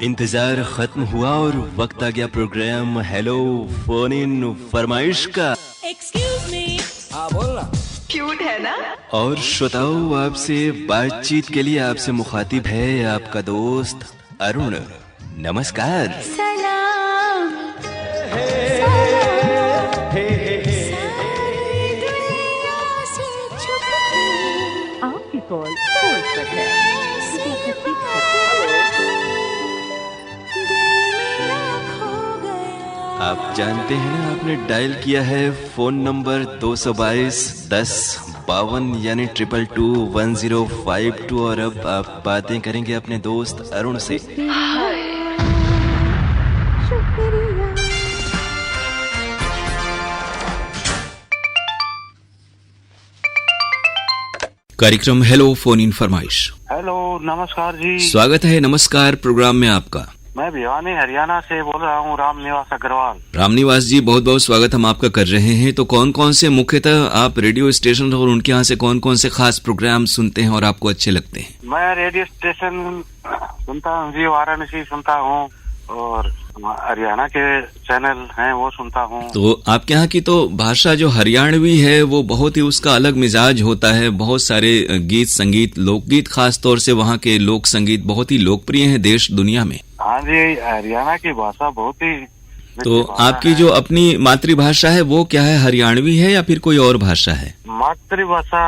इंतजार खत्म हुआ और वक्त आ गया प्रोग्राम हेलो फोन इन फरमाइश का। Excuse me. हाँ बोलना। क्यूट है ना। और श्रोताओं, आपसे बातचीत के लिए आपसे मुखातिब है आपका दोस्त अरुण। नमस्कार। सलाम। आपकी कॉल होल्ड पर है। आप जानते हैं ना, आपने डायल किया है फोन नंबर 222 10 52 यानी 2221 और अब आप बातें करेंगे अपने दोस्त अरुण से। कार्यक्रम हेलो फोन इन फरमाइश। हेलो, नमस्कार जी। स्वागत है, नमस्कार प्रोग्राम में आपका। मैं भिवानी हरियाणा से बोल रहा हूँ, रामनिवास अग्रवाल। रामनिवास जी, बहुत बहुत स्वागत हम आपका कर रहे हैं। तो कौन कौन से मुख्यतः आप रेडियो स्टेशन और उनके यहाँ से कौन कौन से खास प्रोग्राम सुनते हैं और आपको अच्छे लगते हैं? मैं रेडियो स्टेशन सुनता हूँ जी, वाराणसी सुनता हूँ और हरियाणा के चैनल हैं वो सुनता हूँ। तो आपके यहाँ की तो भाषा जो हरियाणवी है वो बहुत ही उसका अलग मिजाज होता है। बहुत सारे गीत संगीत, लोकगीत खास तौर से वहाँ के लोक संगीत बहुत ही लोकप्रिय हैं देश दुनिया में। हाँ जी, हरियाणा की भाषा बहुत ही। तो आपकी जो अपनी मातृभाषा है वो क्या है, हरियाणवी है या फिर कोई और भाषा है? मातृभाषा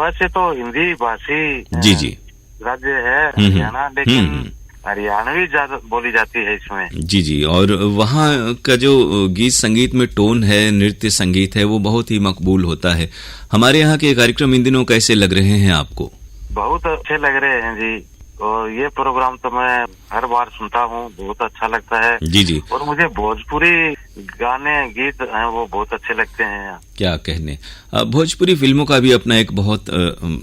वैसे तो हिंदी भाषी जी जी राज्य है हरियाणा, लेकिन हरियाणवी ज्यादा बोली जाती है इसमें। जी जी। और वहाँ का जो गीत संगीत में टोन है, नृत्य संगीत है, वो बहुत ही मकबूल होता है। हमारे यहाँ के कार्यक्रम इन दिनों कैसे लग रहे हैं आपको? बहुत अच्छे लग रहे हैं जी, और ये प्रोग्राम तो मैं हर बार सुनता हूँ, बहुत अच्छा लगता है। जी जी। और मुझे भोजपुरी गाने गीत हैं वो बहुत अच्छे लगते हैं। क्या कहने, भोजपुरी फिल्मों का भी अपना एक बहुत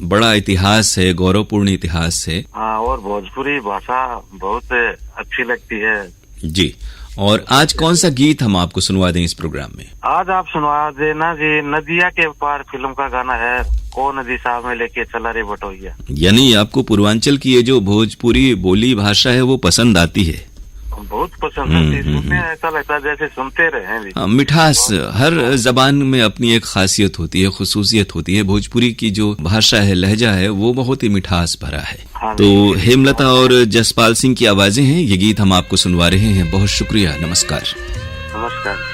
बड़ा इतिहास है, गौरवपूर्ण इतिहास है। हाँ, और भोजपुरी भाषा बहुत अच्छी लगती है जी। और आज कौन सा गीत हम आपको सुनवा दें इस प्रोग्राम में? आज आप सुनवा देना जी, नदिया के पार फिल्म का गाना है, कौन दिशा में लेके चला रे बटोहिया। यानी आपको पूर्वांचल की ये जो भोजपुरी बोली भाषा है वो पसंद आती है? बहुत पसंद आती है, सुनने ऐसा लगता है जैसे सुनते रहे। मिठास, हर जबान में अपनी एक खासियत होती है, खुसूसियत होती है। भोजपुरी की जो भाषा है, लहजा है, वो बहुत ही मिठास भरा है। हाँ, तो हेमलता और जसपाल सिंह की आवाजें हैं, ये गीत हम आपको सुनवा रहे हैं। बहुत शुक्रिया, नमस्कार। नमस्कार।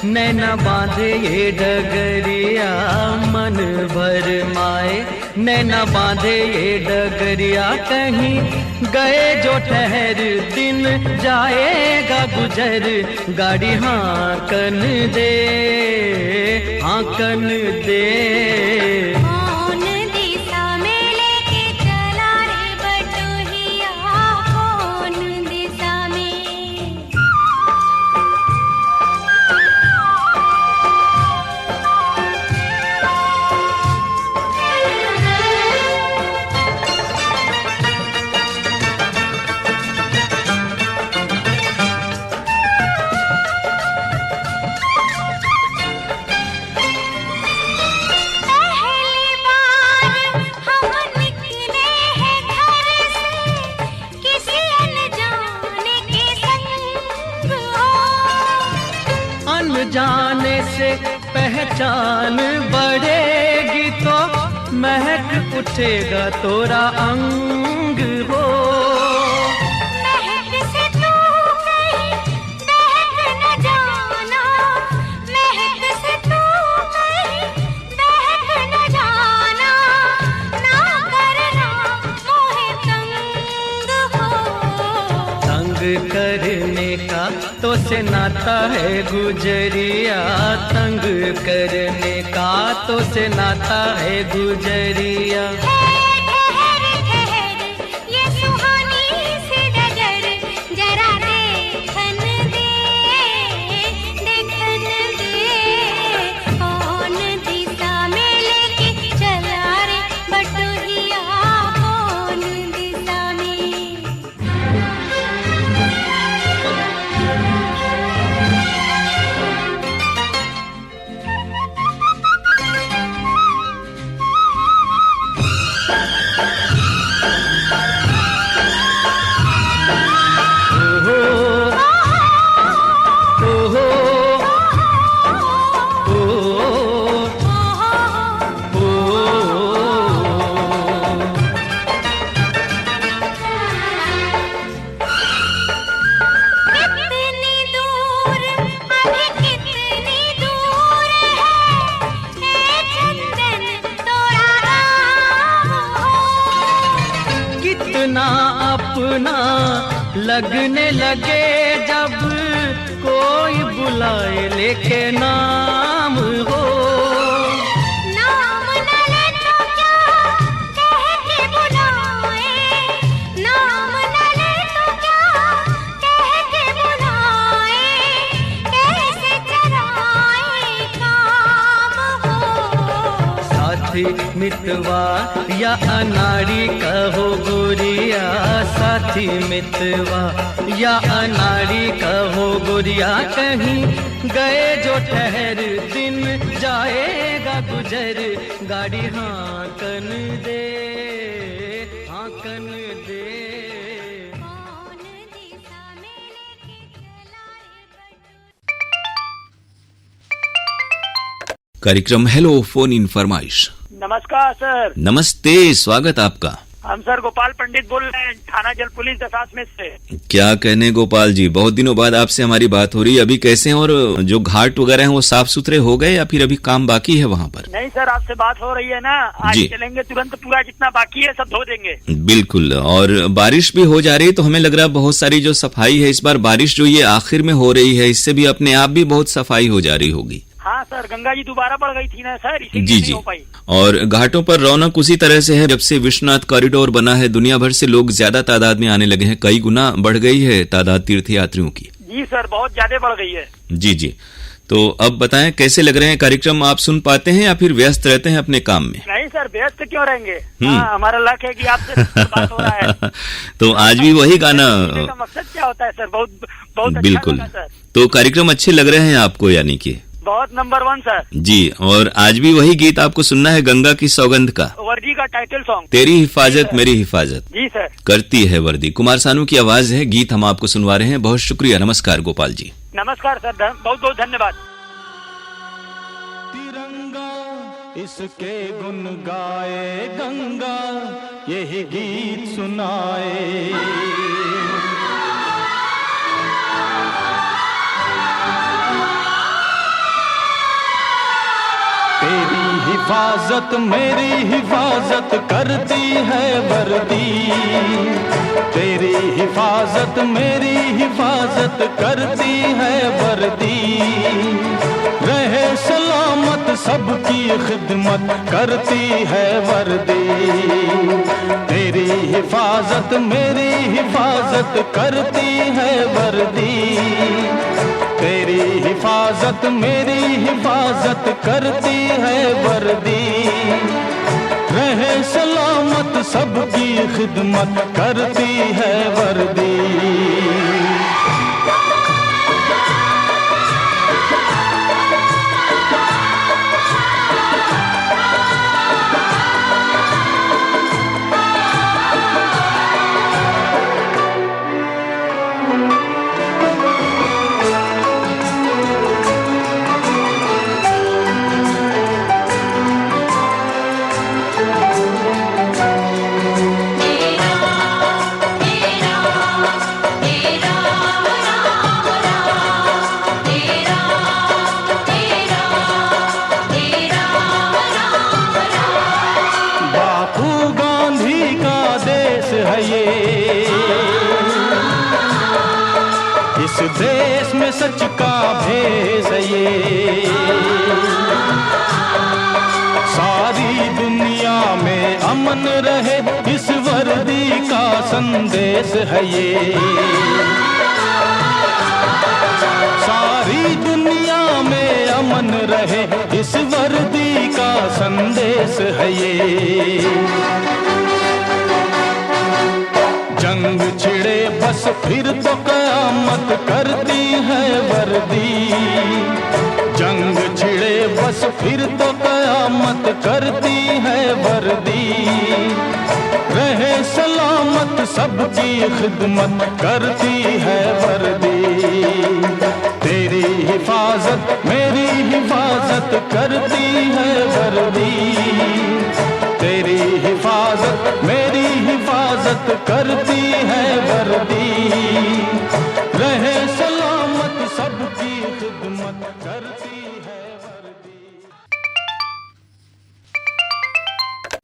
नैना बांधे ये डगरिया, मन भर माए नैना बांधे ये डगरिया। कहीं गए जो ठहर, दिन जाएगा गुजर, गाड़ी हांकन दे, हांकन दे। जाने से पहचान बढ़ेगी तो महक उठेगा तोरा अंग हो। महक से तू कहीं महक न जाना, महक से तू कहीं महक न जाना, ना करना तो से नाता है गुजरिया, तंग करने का तो से नाता है गुजरिया। ठहर ठहर ये सुहानी सी डगर, जरा देखन दे, देखन दे। कौन दिशा में लेके चला रे बटुहिया, कौन दिशा में। कितनी दूर, अभी कितनी दूर है, ए चंदन तोरा राम हो। कितना अपना लगने लगे जब कोई बुलाए लेके नाम हो। नाम न ले तो क्या कह के बुलाए, नाम न ले तो क्या कह के बुलाए, कैसे चराए काम हो। साथी मितवा या अनाड़ी कहो गोरिया, साथी मितवा या अनाड़ी कहो गोरिया। कहीं गए जो ठहर, दिन जाएगा गुजर, गाड़ी हाँकन दे, हाँकन दे। कौन दिशा में लेके चला रे बटुहिया। कार्यक्रम हेलो फोन इन फरमाइश। नमस्कार सर। नमस्ते, स्वागत आपका। हम सर गोपाल पंडित बोल रहे हैं, थाना जल पुलिस दसास में से। क्या कहने गोपाल जी, बहुत दिनों बाद आपसे हमारी बात हो रही है। अभी कैसे हैं, और जो घाट वगैरह हैं वो साफ सुथरे हो गए या फिर अभी काम बाकी है वहाँ पर? नहीं सर, आपसे बात हो रही है ना, आज जी। चलेंगे तुरंत, पूरा जितना बाकी है सब धो देंगे। बिल्कुल, और बारिश भी हो जा रही है तो हमें लग रहा है बहुत सारी जो सफाई है इस बार बारिश जो ये आखिर में हो रही है, इससे भी अपने आप भी बहुत सफाई हो जा रही होगी। हाँ सर, गंगा जी दोबारा बढ़ गई थी ना सर, इसीलिए जी नहीं जी। हो पाई। और घाटों पर रौनक उसी तरह से है, जब से विश्वनाथ कॉरिडोर बना है दुनिया भर से लोग ज्यादा तादाद में आने लगे हैं, कई गुना बढ़ गई है तादाद तीर्थयात्रियों की। जी सर, बहुत ज्यादा बढ़ गई है। जी जी। तो अब बताएं कैसे लग रहे हैं कार्यक्रम, आप सुन पाते हैं या फिर व्यस्त रहते हैं अपने काम में? नहीं सर, व्यस्त क्यों रहेंगे। हाँ, हमारा लक है कि आपसे बात हो रहा है। तो आज भी वही गाना। का मकसद क्या होता है सर, बहुत बहुत अच्छा बिल्कुल। लगा सर। तो कार्यक्रम अच्छे लग रहे हैं आपको यानी कि? बहुत नंबर 1 सर। जी, और आज भी वही गीत आपको सुनना है, गंगा की सौगंध का, वर्दी का टाइटल सॉन्ग, तेरी हिफाजत मेरी हिफाजत। जी सर। करती है वर्दी, कुमार सानू की आवाज है, गीत हम आपको सुनवा रहे हैं। बहुत शुक्रिया, नमस्कार गोपाल जी। नमस्कार सर, बहुत बहुत धन्यवाद। तिरंगा इसके गुन गाए गंगा, यही गीत सुनाए। तेरी हिफाजत मेरी हिफाजत करती है वर्दी, तेरी हिफाजत मेरी हिफाजत करती है वर्दी। रहे सलामत सबकी खिदमत करती है वर्दी, तेरी हिफाजत मेरी हिफाजत करती है वर्दी। तेरी हिफाजत मेरी हिफाजत करती है वर्दी। रहे सलामत सबकी खिदमत करती है वर्दी। तेरा सच का भेष ये, सारी दुनिया में अमन रहे इस वर्दी का संदेश है ये। सारी दुनिया में अमन रहे इस वर्दी का संदेश है ये। जंग छिड़े बस फिर तो कयामत करती है वर्दी, जंग छिड़े बस फिर तो कयामत करती है वर्दी। रहे सलामत सबकी खिदमत करती है वर्दी, तेरी हिफाजत मेरी हिफाजत करती है वर्दी, तेरी हिफाजत मेरी हिफाजत करती है वर्दी। रहे सलामत सबकी खिदमत करती है वर्दी।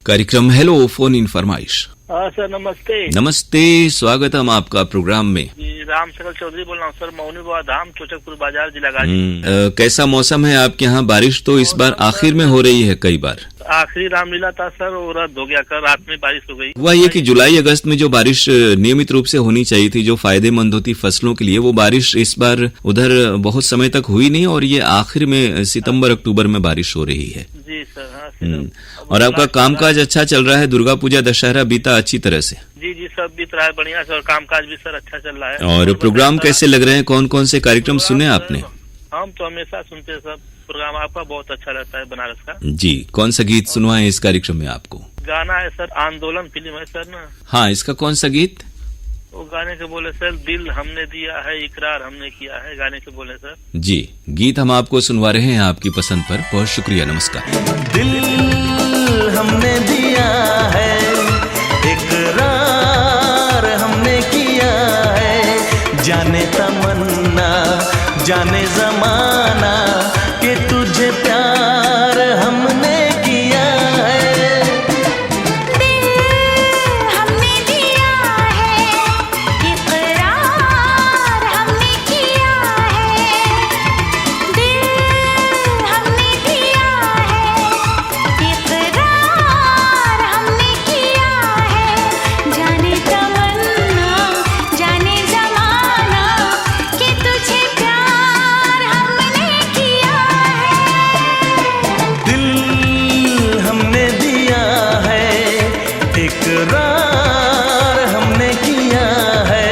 कार्यक्रम हेलो फोन इन फरमाइश। हाँ सर, नमस्ते। नमस्ते, स्वागतम आपका प्रोग्राम में। राम सकल चौधरी बोल रहा हूँ सर, मौनी बाबा धाम, चोचकपुर बाजार, जिला गाजीपुर। कैसा मौसम है आपके यहाँ? बारिश तो इस बार आखिर में हो रही है कई बार। आखिरी रामलीला था सर, वो रद्द हो गया, कल रात में बारिश हो गई। हुआ ये कि जुलाई अगस्त में जो बारिश नियमित रूप से होनी चाहिए थी, जो फायदेमंद होती फसलों के लिए, वो बारिश इस बार उधर बहुत समय तक हुई नहीं और ये आखिर में सितंबर अक्टूबर में बारिश हो रही है। जी सर। हाँ, और आपका कामकाज अच्छा चल रहा है? दुर्गा पूजा दशहरा बीता अच्छी तरह से? जी जी, सब बीत रहा है बढ़िया से, और कामकाज भी सर अच्छा चल रहा है। और प्रोग्राम कैसे लग रहे हैं? कौन कौन से कार्यक्रम सुने आपने? हम तो हमेशा सुनते हैं सर, प्रोग्राम आपका बहुत अच्छा रहता है बनारस का। जी, कौन सा गीत सुनवाएं इस कार्यक्रम में आपको? गाना है सर, आंदोलन फिल्म है सर ना। हाँ, इसका कौन सा गीत? वो गाने के बोले सर, दिल हमने दिया है इकरार हमने किया है, गाने के बोले सर। जी, गीत हम आपको सुनवा रहे हैं आपकी पसंद पर। बहुत शुक्रिया, नमस्कार। दिल हमने दिया है इकरार हमने किया है, जाने तमन्ना जाने जमाना कि तुझे प्यार हमने किया है। दिल हमने दिया है इकरार हमने किया है, दिल हमने दिया है इकरार हमने किया है, जाने तमन्ना जाने जमाना कि तुझे प्यार हमने किया है। दिल हमने दिया है इकरार हमने किया है।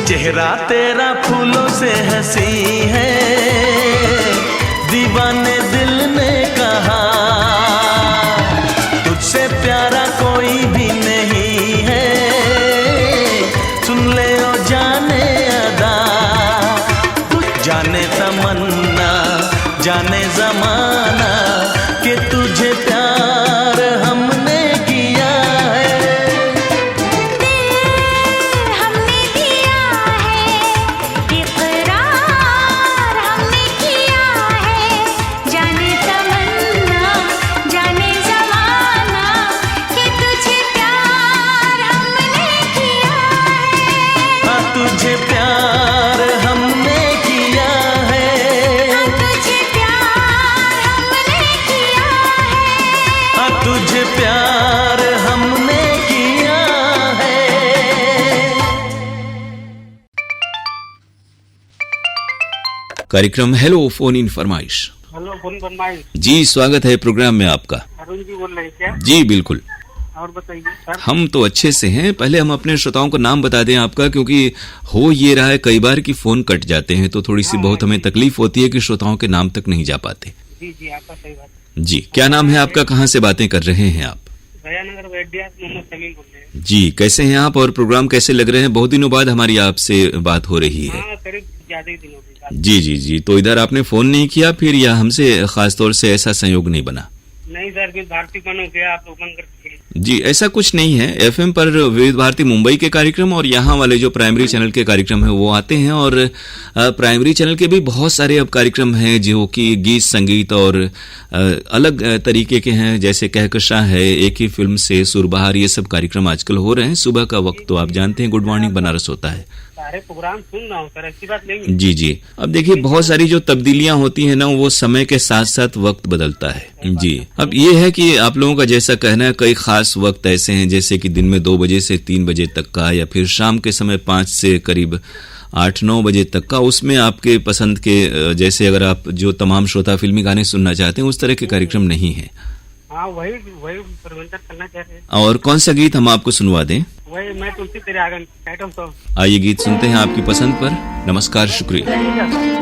चेहरा तेरा फूलों से हंसी है, दीवाने दिल ने कहा तुझसे प्यारा कोई भी नहीं है, सुन ले ओ जाने अदा, जाने तमन्ना जाने जमाना कि तुझे प्यार हमने किया है। हमने दिया है इकरार हमने किया है, जाने तमन्ना जाने जमाना कि तुझे प्यार हमने किया है। हाँ तुझे प्यार हमने किया है। हाँ तुझे प्यार हमने किया है। हाँ तुझे प्यार हमने किया है। कार्यक्रम हेलो फोन इन फरमाइश। हेलो फोन फरमाइश। जी, स्वागत है प्रोग्राम में आपका। अरुण जी बोल रहे हैं क्या? जी बिल्कुल, और बताइए सर। हम तो अच्छे से हैं। पहले हम अपने श्रोताओं को नाम बता दें आपका, क्योंकि हो ये रहा है कई बार कि फोन कट जाते हैं तो थोड़ी सी बहुत हमें तकलीफ होती है कि श्रोताओं के नाम तक नहीं जा पाते। जी जी, आपका सही बात है। जी, क्या नाम है आपका? कहाँ से बातें कर रहे हैं आप? दयानगर वैद्या मोहम्मद समीम बोल रहे हैं। जी, कैसे हैं आप और प्रोग्राम कैसे लग रहे हैं? बहुत दिनों बाद हमारी आपसे बात हो रही है। हाँ, करीब ज्यादा ही दिनों की बात। जी जी जी, तो इधर आपने फोन नहीं किया फिर, या हमसे खास तौर से ऐसा संयोग नहीं बना? नहीं सर, फिर भारती बन हो गया, आप लोग बंद कर दिए। जी, ऐसा कुछ नहीं है। एफएम पर विविध भारती मुंबई के कार्यक्रम और यहाँ वाले जो प्राइमरी चैनल के कार्यक्रम है वो आते हैं, और प्राइमरी चैनल के भी बहुत सारे अब कार्यक्रम हैं जो कि गीत संगीत और अलग तरीके के हैं, जैसे कहकशां है, एक ही फिल्म से सुरबहार, ये सब कार्यक्रम आजकल हो रहे हैं। सुबह का वक्त तो आप जानते हैं गुड मॉर्निंग बनारस होता है। सारे प्रोग्राम सुन रहा हूँ सर, ऐसी बात नहीं। जी जी, अब देखिए बहुत सारी जो तब्दीलियां होती हैं ना, वो समय के साथ साथ वक्त बदलता है। जी, अब ये है कि आप लोगों का जैसा कहना है, कई खास वक्त ऐसे हैं जैसे कि दिन में 2 बजे से 3 बजे तक का, या फिर शाम के समय 5 से करीब 8-9 बजे तक का, उसमें आपके पसंद के, जैसे अगर आप जो तमाम श्रोता फिल्मी गाने सुनना चाहते हैं उस तरह के कार्यक्रम नहीं है। हाँ, वही प्रबंधन करना चाह रहे हैं। और कौन सा गीत हम आपको सुनवा दें? वही मैं तुलसी तेरे आंगन टाइटल सॉन्ग। आइए गीत सुनते हैं आपकी पसंद पर। नमस्कार, शुक्रिया।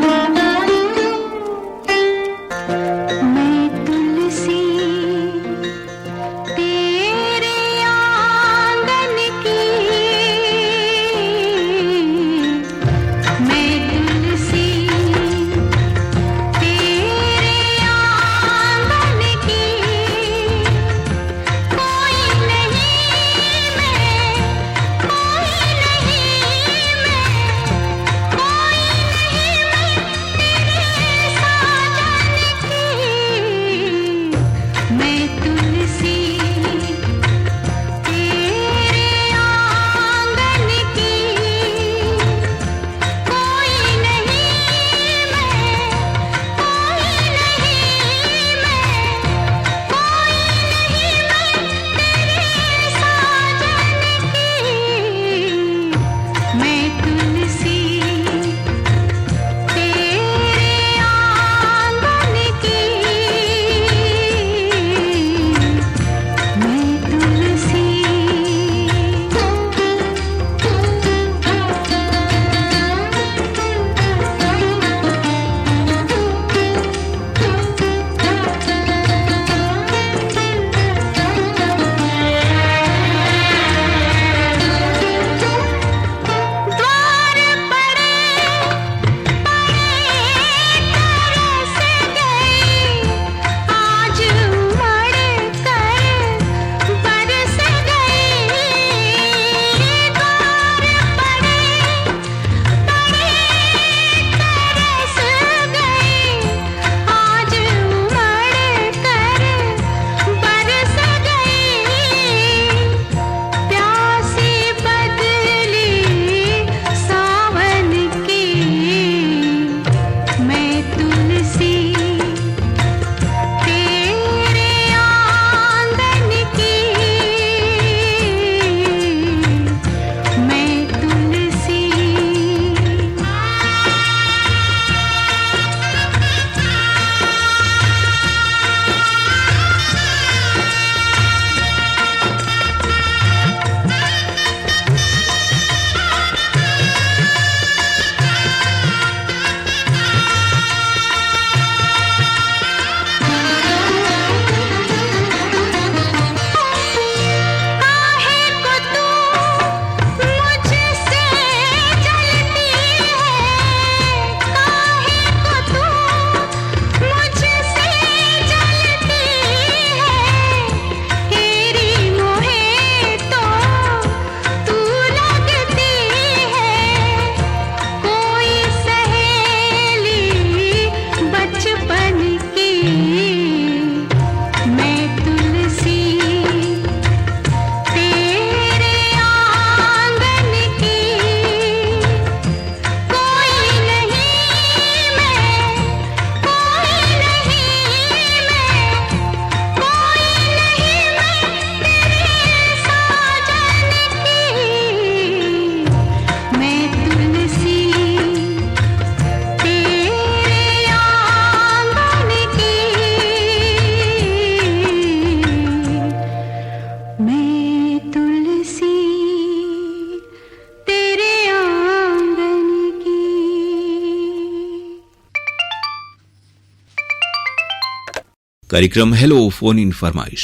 कार्यक्रम हेलो फोन इन फरमाइश।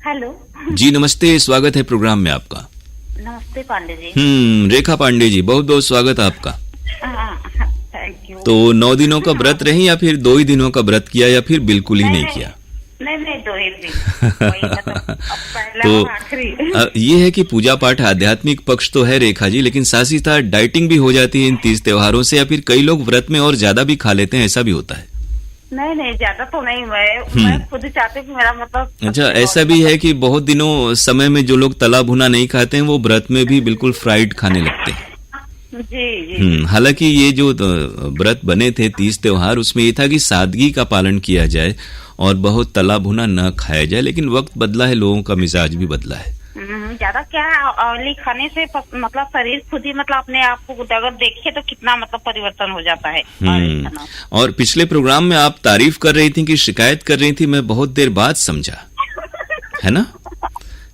हेलो। जी नमस्ते, स्वागत है प्रोग्राम में आपका। नमस्ते पांडे जी। रेखा पांडे जी, बहुत बहुत स्वागत है आपका। Thank you. तो 9 दिनों का व्रत रही या फिर 2 ही दिनों का व्रत किया या फिर बिल्कुल ही नहीं किया? नहीं 2 ही दिन। तो ये है कि पूजा पाठ आध्यात्मिक पक्ष तो है रेखा जी, लेकिन साथ ही साथ डाइटिंग भी हो जाती है इन तीज त्योहारों से, या फिर कई लोग व्रत में और ज्यादा भी खा लेते हैं, ऐसा भी होता है? नहीं ज्यादा तो नहीं, मैं खुद ही चाहती हूँ मेरा मतलब। अच्छा, ऐसा भी है कि बहुत दिनों समय में जो लोग तला भुना नहीं खाते हैं वो व्रत में भी बिल्कुल फ्राइड खाने लगते हैं। जी। हालांकि ये जो व्रत बने थे तीज त्योहार, उसमें ये था कि सादगी का पालन किया जाए और बहुत तला भुना न खाया जाए, लेकिन वक्त बदला है, लोगों का मिजाज भी बदला है। ज्यादा क्या ऑयली खाने से मतलब शरीर खुद ही मतलब अपने आप को अगर देखे तो कितना मतलब परिवर्तन हो जाता है। और पिछले प्रोग्राम में आप तारीफ कर रही थी कि शिकायत कर रही थी, मैं बहुत देर बाद समझा, है ना?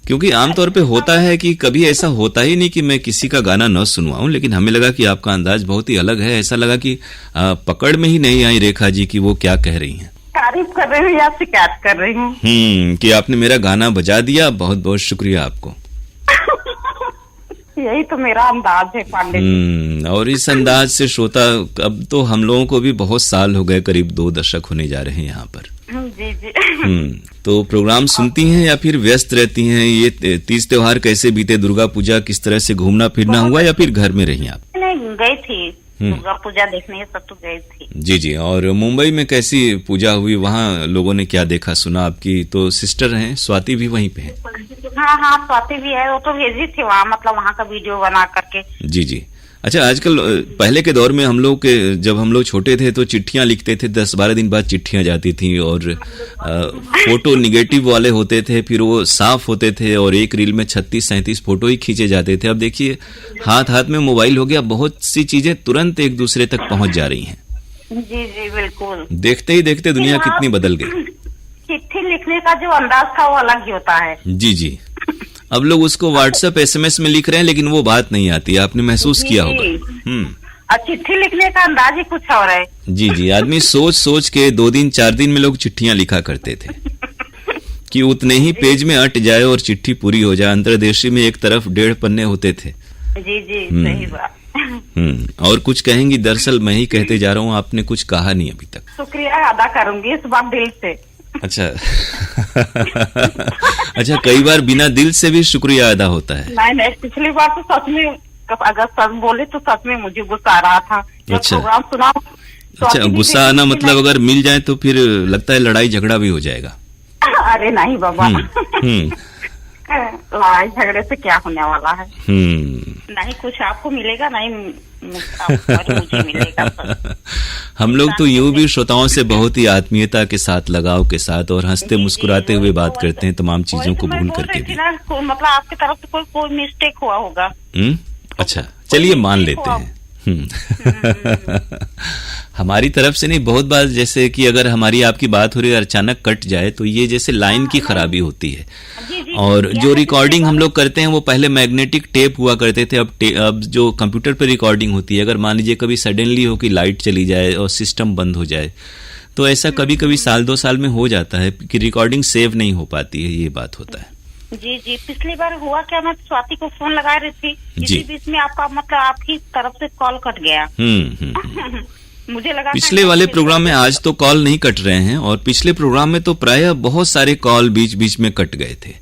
क्योंकि आमतौर पे होता है कि कभी ऐसा होता ही नहीं कि मैं किसी का गाना न सुनवाऊं, लेकिन हमें लगा कि आपका अंदाज बहुत ही अलग है। ऐसा लगा कि पकड़ में ही नहीं आई रेखा जी कि वो क्या कह रही हैं। तारीफ कर रही हूँ या शिकायत कर रही हूँ? कि आपने मेरा गाना बजा दिया, बहुत बहुत शुक्रिया आपको। यही तो मेरा अंदाज है पांडे जी। और इस अंदाज से श्रोता, अब तो हम लोगों को भी बहुत साल हो गए, करीब 2 दशक होने जा रहे हैं यहाँ पर। जी। तो प्रोग्राम सुनती हैं या फिर व्यस्त रहती हैं? ये तीज त्योहार कैसे बीते? दुर्गा पूजा किस तरह से घूमना फिरना हुआ या फिर घर में रही आप? नहीं, गई थी दुर्गा पूजा देखने, ये सब तो गई थी। जी। और मुंबई में कैसी पूजा हुई? वहाँ लोगों ने क्या देखा सुना? आपकी तो सिस्टर हैं स्वाति भी वहीं पे है। हाँ स्वाति भी है, वो तो भेजी थी वहाँ, मतलब वहाँ का वीडियो बना करके। जी। अच्छा, आजकल पहले के दौर में हम लोग के, जब हम लोग छोटे थे तो चिट्ठियां लिखते थे, 10-12 दिन बाद चिट्ठियां जाती थी, और फोटो निगेटिव वाले होते थे, फिर वो साफ होते थे और एक रील में 36-37 फोटो ही खींचे जाते थे। अब देखिए हाथ में मोबाइल हो गया, बहुत सी चीजें तुरंत एक दूसरे तक पहुंच जा रही हैं। जी बिल्कुल। देखते ही देखते दुनिया कितनी बदल गई। चिट्ठी लिखने का जो अंदाज था वो अलग ही होता है। जी। अब लोग उसको व्हाट्सएप SMS में लिख रहे हैं, लेकिन वो बात नहीं आती, आपने महसूस किया होगा। चिट्ठी लिखने का अंदाज ही कुछ और है। जी। आदमी सोच के 2 दिन 4 दिन में लोग चिट्ठियां लिखा करते थे कि उतने ही पेज में अट जाए और चिट्ठी पूरी हो जाए। अंतर्देशी में एक तरफ 1.5 पन्ने होते थे। जी सही बात। और कुछ कहेंगी? दरअसल मैं ही कहते जा रहा हूँ, आपने कुछ कहा नहीं अभी तक। शुक्रिया अदा करूंगी इस बार दिल से। अच्छा। अच्छा, कई बार बिना दिल से भी शुक्रिया अदा होता है। नहीं, पिछली बार तो सच में, अगर सच बोले तो सच में मुझे गुस्सा आ रहा था। अच्छा। प्रोग्राम सुना। अच्छा, गुस्सा आना मतलब अगर मिल जाए तो फिर लगता है लड़ाई झगड़ा भी हो जाएगा। अरे नहीं बाबा। लड़ाई झगड़े से क्या होने वाला है? नहीं, कुछ आपको मिलेगा, नहीं मुझे मिलेगा। हम लोग तो यूं भी श्रोताओं से बहुत ही आत्मीयता के साथ, लगाव के साथ और हंसते मुस्कुराते हुए बात करते हैं, तमाम चीजों को भूल करके भी। मतलब आपकी तरफ से कोई मिस्टेक हुआ होगा। अच्छा, चलिए मान लेते हैं। हमारी तरफ से नहीं, बहुत बार जैसे कि अगर हमारी आपकी बात हो रही है अचानक कट जाए तो ये जैसे लाइन की खराबी होती है। और जो रिकॉर्डिंग हम लोग करते हैं वो पहले मैग्नेटिक टेप हुआ करते थे, अब जो कंप्यूटर पर रिकॉर्डिंग होती है, अगर मान लीजिए कभी सडनली हो कि लाइट चली जाए और सिस्टम बंद हो जाए, तो ऐसा कभी कभी 1-2 साल में हो जाता है कि रिकॉर्डिंग सेव नहीं हो पाती है, ये बात होता है। जी पिछली बार हुआ क्या, मैं स्वाति को फोन लगा रही थी, इसी बीच में आपका मतलब आपकी तरफ से कॉल कट गया। मुझे लगा पिछले वाले प्रोग्राम में आज तो कॉल नहीं कट रहे हैं, और पिछले प्रोग्राम में तो प्रायः बहुत सारे कॉल बीच बीच में कट गए थे।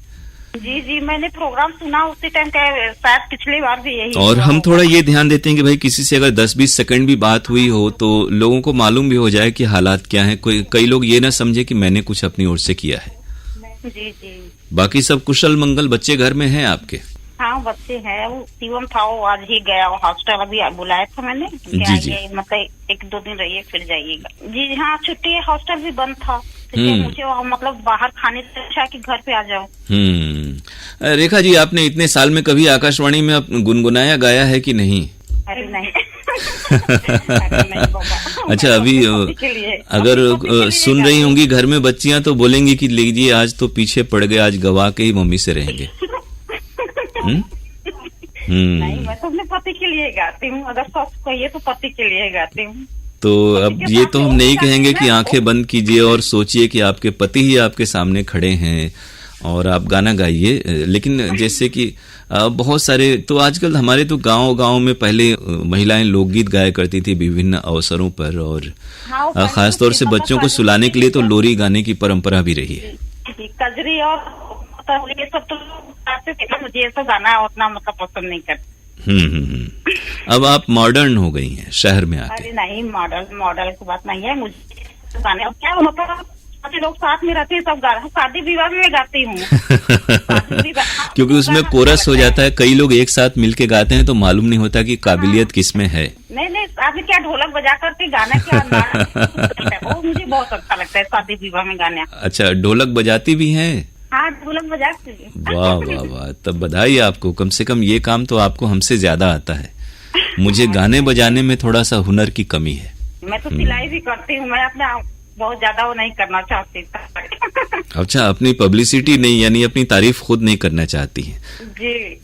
जी मैंने प्रोग्राम सुना उसी टाइम का, शायद पिछली बार भी यही। और हम थोड़ा ये ध्यान देते हैं कि भाई किसी से अगर 10-20 सेकंड भी बात हुई हो तो लोगों को मालूम भी हो जाए कि हालात क्या है, कई लोग ये ना समझे कि मैंने कुछ अपनी ओर से किया है। जी बाकी सब कुशल मंगल? बच्चे घर में हैं आपके? हाँ बच्चे हैं, वो शिवम था, वो आज ही गया, वो हॉस्टल अभी बुलाया था मैंने। जी मतलब 1-2 दिन रहिए फिर जाइएगा। जी हाँ, छुट्टी है, हॉस्टल भी बंद था, मुझे मतलब बाहर खाने से अच्छा कि घर पे आ जाओ। रेखा जी, आपने इतने साल में कभी आकाशवाणी में गुनगुनाया गाया है कि नहीं? अरे नहीं। अच्छा, अभी अगर सुन रही होंगी घर में बच्चियां तो बोलेंगी कि लीजिए आज तो पीछे पड़ गए, आज गवा के ही मम्मी से रहेंगे। नहीं, मैं तो अपने पति के लिए गाती हूँ, अगर सच कहिए तो पति के लिए गाती हूँ। तो अब ये तो हम नहीं कहेंगे कि आंखें बंद कीजिए और सोचिए कि आपके पति ही आपके सामने खड़े हैं और आप गाना गाइए। लेकिन जैसे कि बहुत सारे तो आजकल हमारे तो गांव में पहले महिलाएं लोकगीत गाया करती थी विभिन्न अवसरों पर, और खासतौर से बच्चों को सुलाने के लिए तो लोरी गाने की परंपरा भी रही है। कजरी और ये सब तो गाते थे, मुझे ये सब गाना उतना मतलब पसंद नहीं करती। अब आप मॉडर्न हो गई हैं शहर में आके। अरे नहीं, मॉडल की बात नहीं है, मुझे गाने अब क्या मतलब लोग साथ में रहते हैं सब गा, शादी विवाह में गाती हूँ। क्योंकि उसमें कोरस हो जाता है, कई लोग एक साथ मिलके गाते हैं तो मालूम नहीं होता कि काबिलियत किसमें है। नहीं आपने क्या ढोलक बजा करके गाना क्या वो मुझे बहुत अच्छा लगता है शादी विवाह में गाने। अच्छा, ढोलक बजाती भी हैं? हाँ, ढोलक बजाती है। वाह वाह वाह, तब बधाई आपको, कम से कम ये काम तो आपको हमसे ज्यादा आता है। मुझे गाने बजाने में थोड़ा सा हुनर की कमी है। मैं तो सिलाई भी करती हूँ, मैं अपना बहुत ज्यादा वो नहीं करना चाहती। अच्छा, अपनी पब्लिसिटी नहीं, यानी अपनी तारीफ खुद नहीं करना चाहती है जी।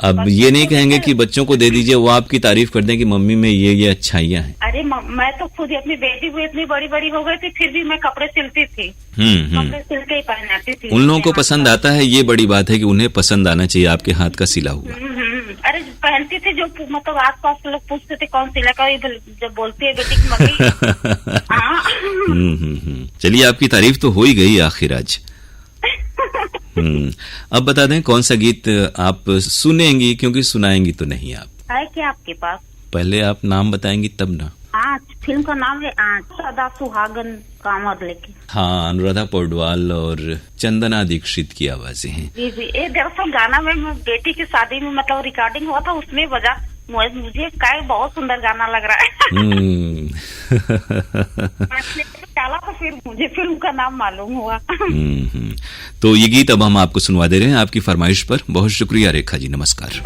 अब ये नहीं कहेंगे कि बच्चों को दे दीजिए, वो आपकी तारीफ कर दें कि मम्मी में ये अच्छाइयाँ हैं। अरे मैं तो खुद अपनी बेटी को इतनी बड़ी हो गई थी, फिर भी मैं कपड़े सिलती थी। कपड़े सिल के ही पहनाती थी। उन लोगों को पसंद आता है, ये बड़ी बात है कि उन्हें पसंद आना चाहिए आपके हाथ का सिला हुआ। अरे पहनती थी, जो मतलब आस-पास लोग पूछते थे कौन सिला का, जब बोलती है बेटी की मम्मी। चलिए, आपकी तारीफ तो हो ही गई आखिर आज। अब बता दें कौन सा गीत आप सुनेंगी, क्योंकि सुनाएंगी तो नहीं आप। है क्या आपके पास? पहले आप नाम बताएंगी तब ना। फिल्म का नाम है सदा सुहागन कामर लेके। हाँ, अनुराधा पौडवाल और चंदना दीक्षित की आवाजें हैं। जी ये दरअसल गाना में बेटी की शादी में मतलब रिकॉर्डिंग हुआ था, उसमें बजा। मुझे क्या बहुत सुंदर गाना लग रहा है। डाला तो फिर मुझे फिल्म का नाम मालूम हुआ। तो ये गीत अब हम आपको सुनवा दे रहे हैं आपकी फरमाइश पर। बहुत शुक्रिया रेखा जी, नमस्कार।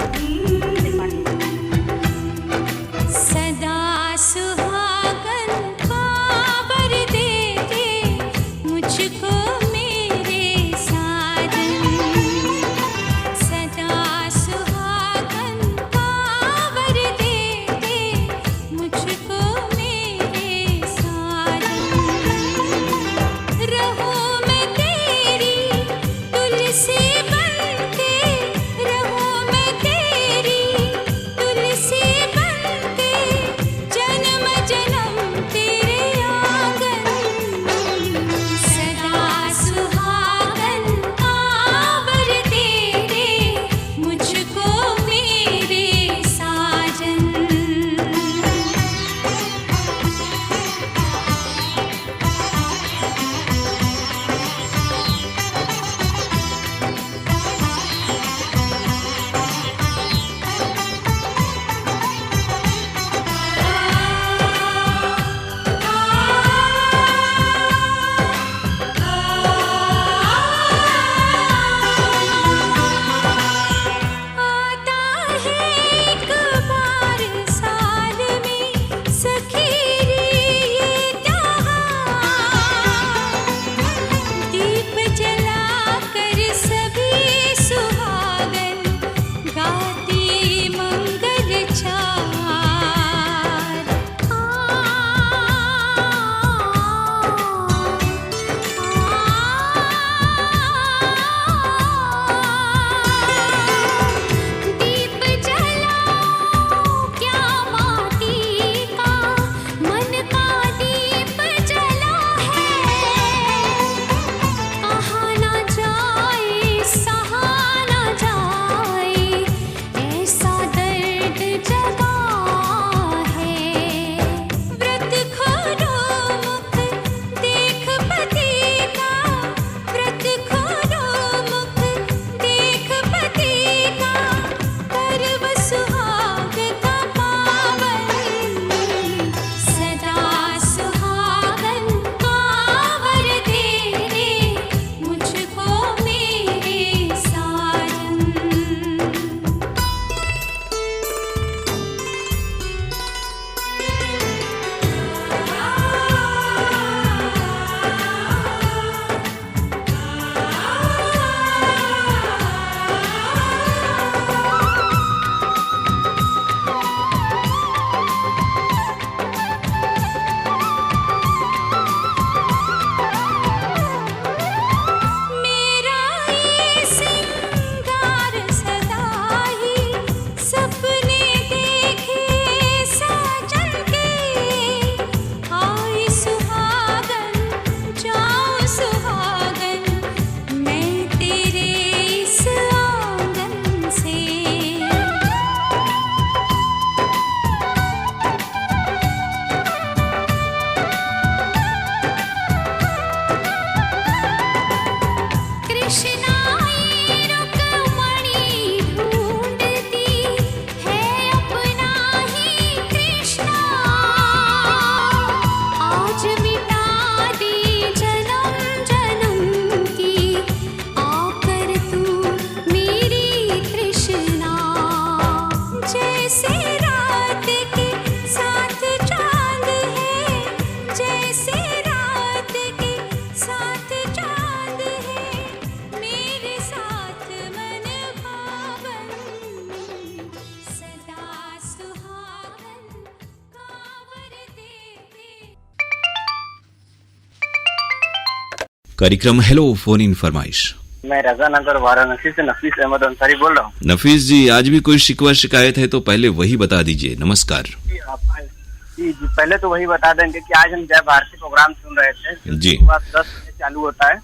कार्यक्रम हेलो फोन इन फरमाइश। मैं रजा नगर वाराणसी से नफीस अहमद अंसारी बोल रहा हूँ। नफीस जी, आज भी कोई शिकवा शिकायत है तो पहले वही बता दीजिए। नमस्कार जी, पहले तो वही बता देंगे कि आज हम जय भारती प्रोग्राम सुन रहे थे जी। सुबह 10 बजे चालू होता है,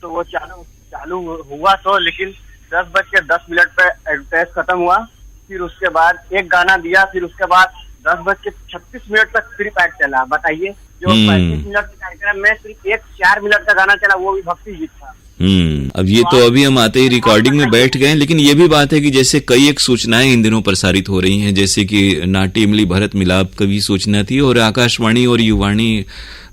तो वो चालू हुआ तो, लेकिन 10:10 पे एडवर्टाइज खत्म हुआ। फिर उसके बाद एक गाना दिया, फिर उसके बाद 10:36 तक फ्री पैक चला। बताइए, जो 35 मिनट के कार्यक्रम में सिर्फ 4 मिनट का गाना चला, वो भी भक्ति गीत था। अब ये तो अभी हम आते ही रिकॉर्डिंग में बैठ गए, लेकिन ये भी बात है कि जैसे कई एक सूचनाएं इन दिनों प्रसारित हो रही हैं, जैसे कि नाट्य इमली भरत मिलाप कवि सूचना थी, और आकाशवाणी और युवाणी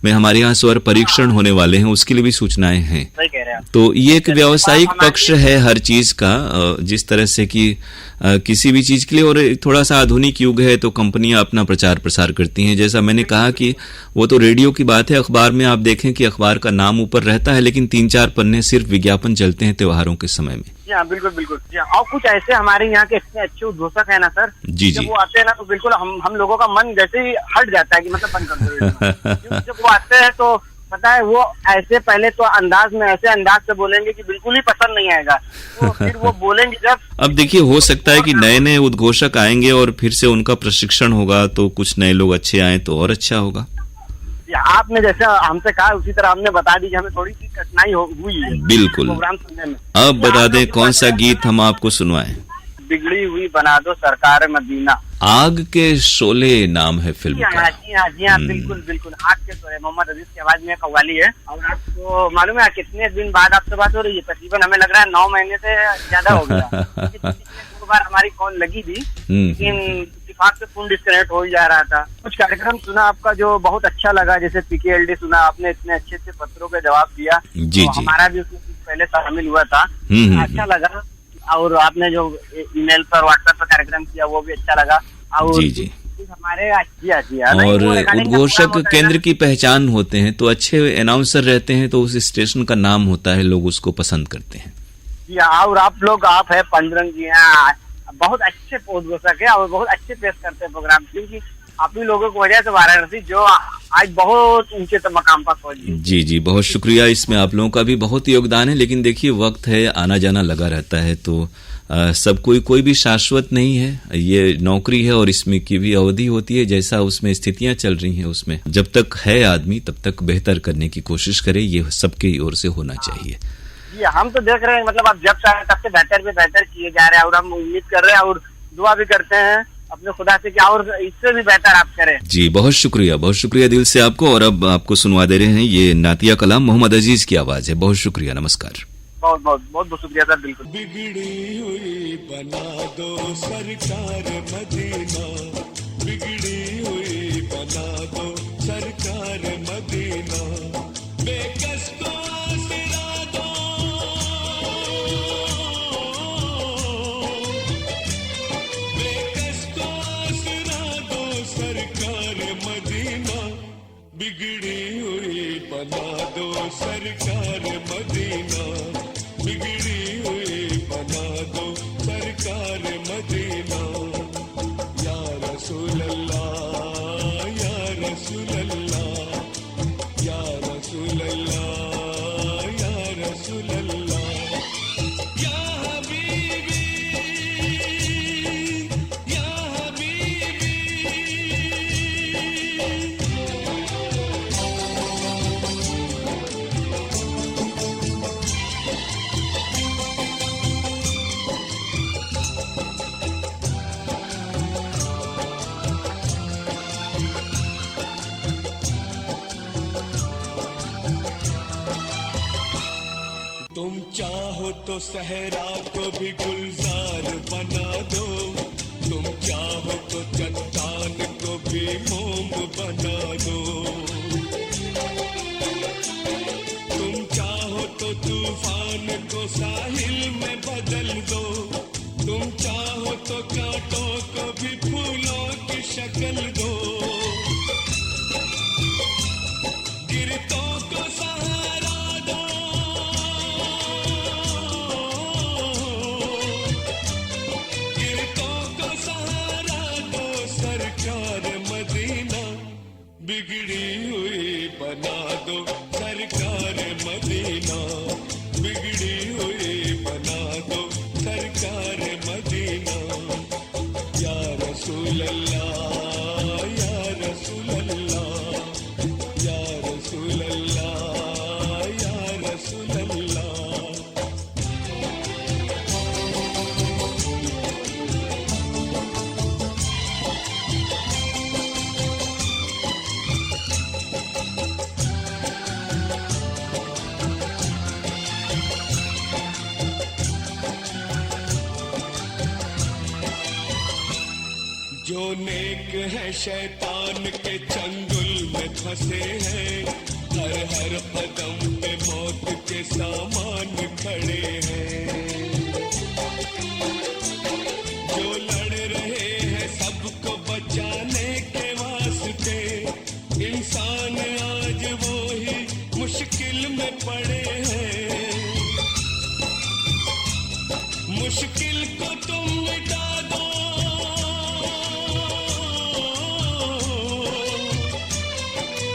में हमारे यहाँ स्वर परीक्षण होने वाले हैं, उसके लिए भी सूचनाएं हैं। सही कह रहे हैं। तो ये एक व्यावसायिक पक्ष है हर चीज का, जिस तरह से कि किसी भी चीज के लिए, और थोड़ा सा आधुनिक युग है तो कंपनियां अपना प्रचार प्रसार करती हैं। जैसा मैंने कहा कि वो तो रेडियो की बात है, अखबार में आप देखें कि अखबार का नाम ऊपर रहता है, लेकिन 3-4 पन्ने सिर्फ विज्ञापन चलते हैं त्योहारों के समय में। जी हाँ, बिल्कुल बिल्कुल। जी हाँ, और कुछ ऐसे हमारे यहाँ के इतने अच्छे उद्घोषक है ना सर, जी जब वो आते हैं ना तो बिल्कुल हम लोगों का मन जैसे ही हट जाता है कि मतलब बंद कर दो। जब वो आते हैं तो पता है, वो ऐसे पहले तो ऐसे अंदाज से बोलेंगे कि बिल्कुल ही पसंद नहीं आएगा, तो फिर वो बोलेंगे जब। अब देखिए, हो सकता है कि नए नए उद्घोषक आएंगे और फिर से उनका प्रशिक्षण होगा, तो कुछ नए लोग अच्छे आए तो और अच्छा होगा। आपने जैसे हमसे कहा उसी तरह हमने बता दी, हमें थोड़ी सी कठिनाई हुई है बिल्कुल प्रोग्राम सुनने में। अब बता दें कौन सा गीत हम आपको सुनवाएं। बिगड़ी हुई बना दो सरकार मदीना। आग के शोले नाम है फिल्म का। जी हाँ, बिल्कुल बिल्कुल। आग के शोले, मोहम्मद अजीज की आवाज में कव्वाली है। और आपको मालूम है कितने दिन बाद आपसे बात हो रही है? तकरीबन हमें लग रहा है 9 महीने से ज्यादा हो गया। 2 बार हमारी कॉल लगी थी, लेकिन इत्तेफाक से फोन डिस्कनेक्ट हो ही जा रहा था। कुछ कार्यक्रम सुना आपका जो बहुत अच्छा लगा, जैसे PKLD सुना आपने, इतने अच्छे अच्छे पत्रों के जवाब दिया। जी तो जी, हमारा भी उसमें पहले शामिल हुआ था, अच्छा लगा। और आपने जो ईमेल पर व्हाट्सएप पर कार्यक्रम किया वो भी अच्छा लगा। और जी जी, हमारे और उद्घोषक केंद्र की पहचान होते हैं, तो अच्छे अनाउंसर रहते हैं तो उस स्टेशन का नाम होता है, लोग उसको पसंद करते हैं। जी, और आप है पंजरंग जी, बहुत अच्छे उद्घोषक है और बहुत अच्छे पेश करते हैं प्रोग्राम, क्योंकि आप ही लोगों की वजह से वाराणसी जो आज बहुत ऊंचे मकाम पर पहुंची। जी जी, बहुत शुक्रिया। इसमें आप लोगों का भी बहुत योगदान है, लेकिन देखिए वक्त है, आना जाना लगा रहता है, तो सब कोई भी शाश्वत नहीं है। ये नौकरी है और इसमें की भी अवधि होती है, जैसा उसमें स्थितियां चल रही हैं उसमें जब तक है आदमी तब तक बेहतर करने की कोशिश करे, ये सबकी ओर से होना चाहिए। जी, हम तो देख रहे हैं, मतलब आप जब चाहे तब से बेहतर किए जा रहे हैं, और हम उम्मीद कर रहे हैं और दुआ भी करते हैं अपने खुदा से कि और इससे भी बेहतर आप करें। जी, बहुत शुक्रिया दिल से आपको। और अब आपको सुनवा दे रहे हैं ये नातिया कलाम, मोहम्मद अजीज की आवाज है। बहुत शुक्रिया, नमस्कार। बहुत शुक्रिया सर, बिल्कुल। बिगड़ी हुई बना दो सरकार मदीना, बिगड़ी हुई बना दो सरकार मदीना, बेकस को आसरा दो, बेकस को आसरा दो सरकार मदीना, बिगड़ी हुई बना दो सरकार मदीना, बिगड़ी हुई बना दो सरकार मदीना। या रसूल अल्लाह, या रसूल अल्लाह, या रसूल अल्लाह, या रसूल अल्लाह, या हबीबी, या हबीबी। तुम चाहो तो सहरा को भी गुलजार बना दो, तुम चाहो तो चट्टान को भी मोम बना दो, तुम चाहो तो तूफान को साहिल में बदल दो, तुम चाहो तो कांटों को भी फूलों की शक्ल दो, गिरतों को सहारा दो, बिगड़ी हुई बना दो सरकार मदीना, एक है शैतान के चंगुल में फंसे हैं, हर कदम पे मौत के सामान खड़े हैं। जो लड़ रहे हैं सबको बचाने के वास्ते, इंसान आज वो ही मुश्किल में पड़े हैं। मुश्किल को तुम मिटा दो,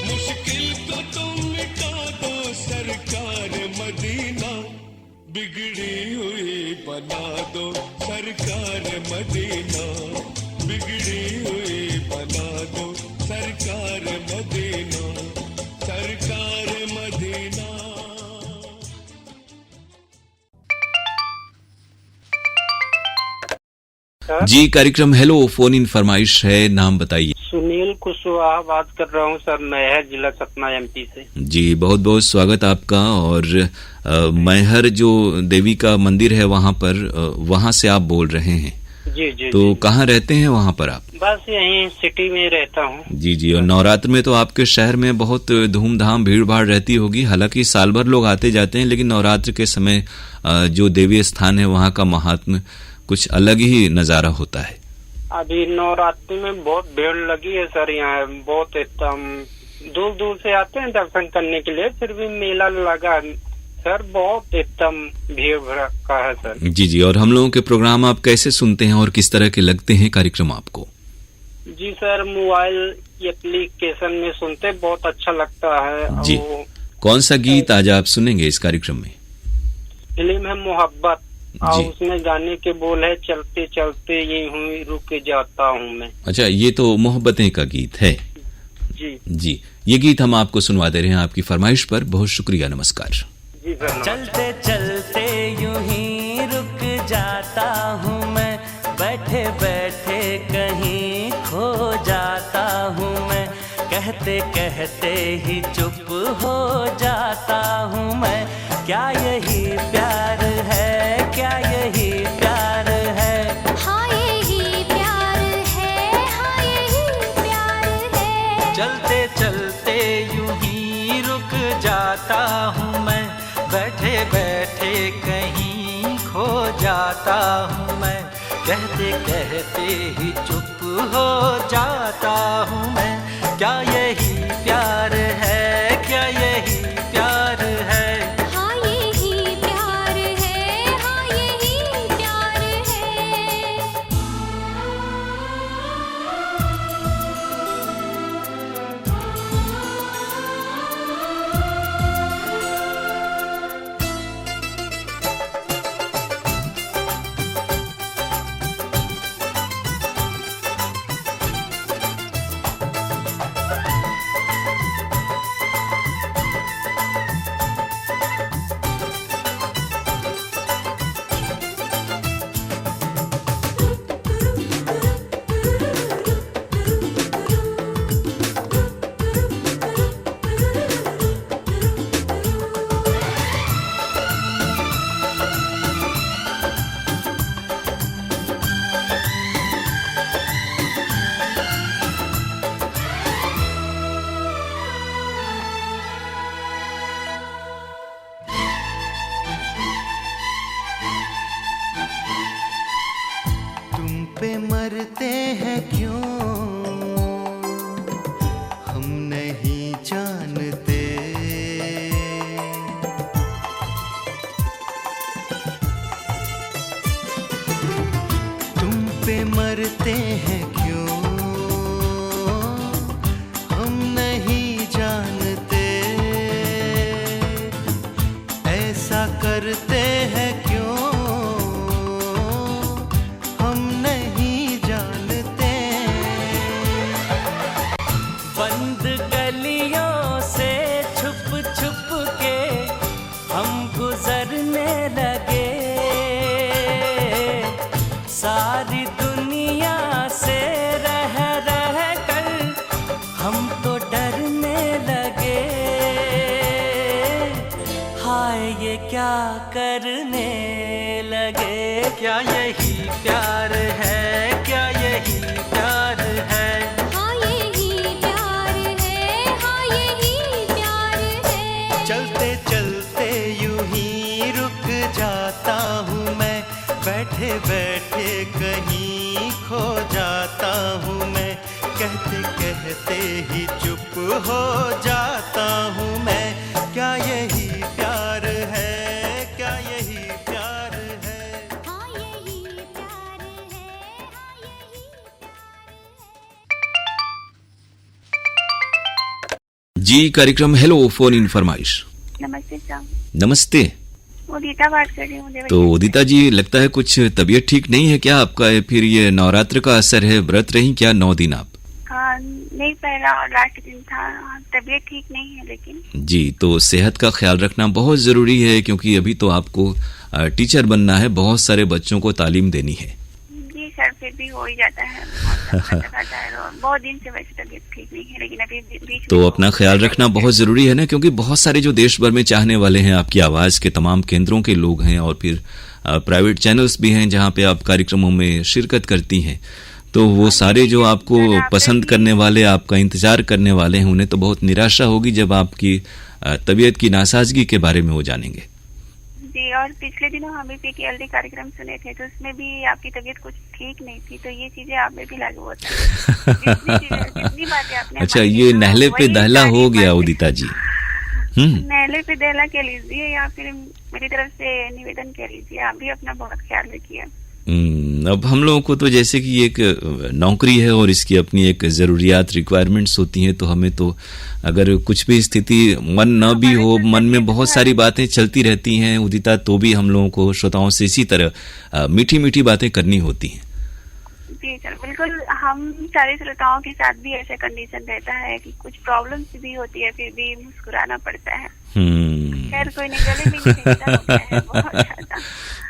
मुश्किल को तुम मिटा दो, सरकार मदीना बिगड़ी हुई बना दो, सरकार मदीना बिगड़ी हुई बना दो, सरकार मदीना, सरकार मदीना। जी, कार्यक्रम हेलो फोन इन फरमाइश है, नाम बताइए। सुनील कुशवाहा बात कर रहा हूँ सर, मैहर जिला सतना एमपी से। जी, बहुत बहुत स्वागत आपका। और मैहर जो देवी का मंदिर है वहाँ पर, वहाँ से आप बोल रहे हैं? जी जी। तो कहाँ रहते हैं वहाँ पर आप? बस यहीं सिटी में रहता हूँ। जी जी। और नवरात्र में तो आपके शहर में बहुत धूमधाम भीड़ भाड़ रहती होगी। हालांकि साल भर लोग आते जाते हैं, लेकिन नवरात्र के समय जो देवी स्थान है वहाँ का महात्म्य कुछ अलग ही नजारा होता है। अभी नवरात्रि में बहुत भीड़ लगी है सर, यहाँ बहुत एकदम दूर दूर से आते हैं दर्शन करने के लिए, फिर भी मेला लगा सर, बहुत एकदम भीड़ भड़का है सर। जी जी। और हम लोगों के प्रोग्राम आप कैसे सुनते हैं और किस तरह के लगते हैं कार्यक्रम आपको? जी सर, मोबाइल एप्लीकेशन में सुनते बहुत अच्छा लगता है जी। कौन सा गीत आज आप सुनेंगे इस कार्यक्रम में? फिल्म है मोहब्बत, और उसमें गाने के बोल है चलते चलते ये हूँ रुक जाता हूँ मैं। अच्छा, ये तो मोहब्बतें का गीत है। जी जी, ये गीत हम आपको सुनवा दे रहे हैं आपकी फरमाइश पर। बहुत शुक्रिया, नमस्कार। जी सर। चलते चलते यूं ही रुक जाता हूँ मैं, बैठे बैठे कहीं खो जाता हूँ मैं, कहते कहते ही चुप हो जाता हूँ मैं। क्या यही प्यार है, क्या यही प्यार है? हाँ यही प्यार है, हाँ यही प्यार है। चलते चलते यूं ही रुक जाता हूँ मैं, बैठे बैठे कहीं खो जाता हूँ मैं, कहते कहते ही चुप हो जाता हूँ मैं। क्या यही प्यार है, क्या यही प्यार है? हाँ यही प्यार है, हाँ यही प्यार है। पे मरते हैं क्यों हम नहीं जानते, तुम पे मरते हैं क्यों हम नहीं जानते, ऐसा करते हैं क्यों करने लगे। क्या यही प्यार है, क्या यही प्यार है? ही चुप हो जाता हूँ मैं। क्या यही प्यार है, क्या यही प्यार है, हाँ यही प्यार है, हाँ यही जी कार्यक्रम हेलो फोन इन फरमाइश। नमस्ते सर, नमस्ते। उदिता बात कर रही हूँ। तो उदिता जी, लगता है कुछ तबीयत ठीक नहीं है क्या आपका, या फिर ये नवरात्र का असर है? व्रत रही क्या 9 दिन आप? हाँ, नहीं, पहला और लास्ट दिन था। तबीयत ठीक नहीं है लेकिन। जी, तो सेहत का ख्याल रखना बहुत जरूरी है, क्योंकि अभी तो आपको टीचर बनना है, बहुत सारे बच्चों को तालीम देनी है। जी सर, फिर भी हो ही जाता है। बहुत दिन से वैसे तबीयत ठीक नहीं है, लेकिन अभी बीच तो अपना ख्याल रखना बहुत जरूरी है ना, क्योंकि बहुत सारे जो देश भर में चाहने वाले हैं आपकी आवाज के, तमाम केंद्रों के लोग हैं, और फिर प्राइवेट चैनल्स भी हैं जहां पे आप कार्यक्रमों में शिरकत करती हैं। तो वो सारे जो आपको पसंद करने वाले, आपका इंतजार करने वाले हैं, उन्हें तो बहुत निराशा होगी जब आपकी तबीयत की नासाजगी के बारे में वो जानेंगे। जी, और पिछले दिनों हम भी PTLD कार्यक्रम सुने थे, तो उसमें भी आपकी तबीयत कुछ ठीक नहीं थी, तो ये चीजें आप में भी लागू होता है। जितनी बातें आपने अच्छा, ये नहले पे दहला हो गया उदिता जी। नहले पे दहला कह लीजिए, या फिर मेरी तरफ से निवेदन कह लीजिए, आप भी अपना बहुत ख्याल रखिए। अब हम लोगों को तो जैसे कि एक नौकरी है और इसकी अपनी एक ज़रूरियात, रिक्वायरमेंट्स होती हैं, तो हमें तो अगर कुछ भी स्थिति मन न भी हो, मन में बहुत सारी बातें चलती रहती हैं उदिता, तो भी हम लोगों को श्रोताओं से इसी तरह मीठी मीठी बातें करनी होती हैं। जी सर, बिल्कुल। हम सारे श्रोताओं के साथ भी ऐसा कंडीशन रहता है कि कुछ प्रॉब्लम्स भी होती है, फिर भी मुस्कुराना पड़ता है। खैर, कोई नहीं, गले मिलने हो गया है बहुत ज्यादा।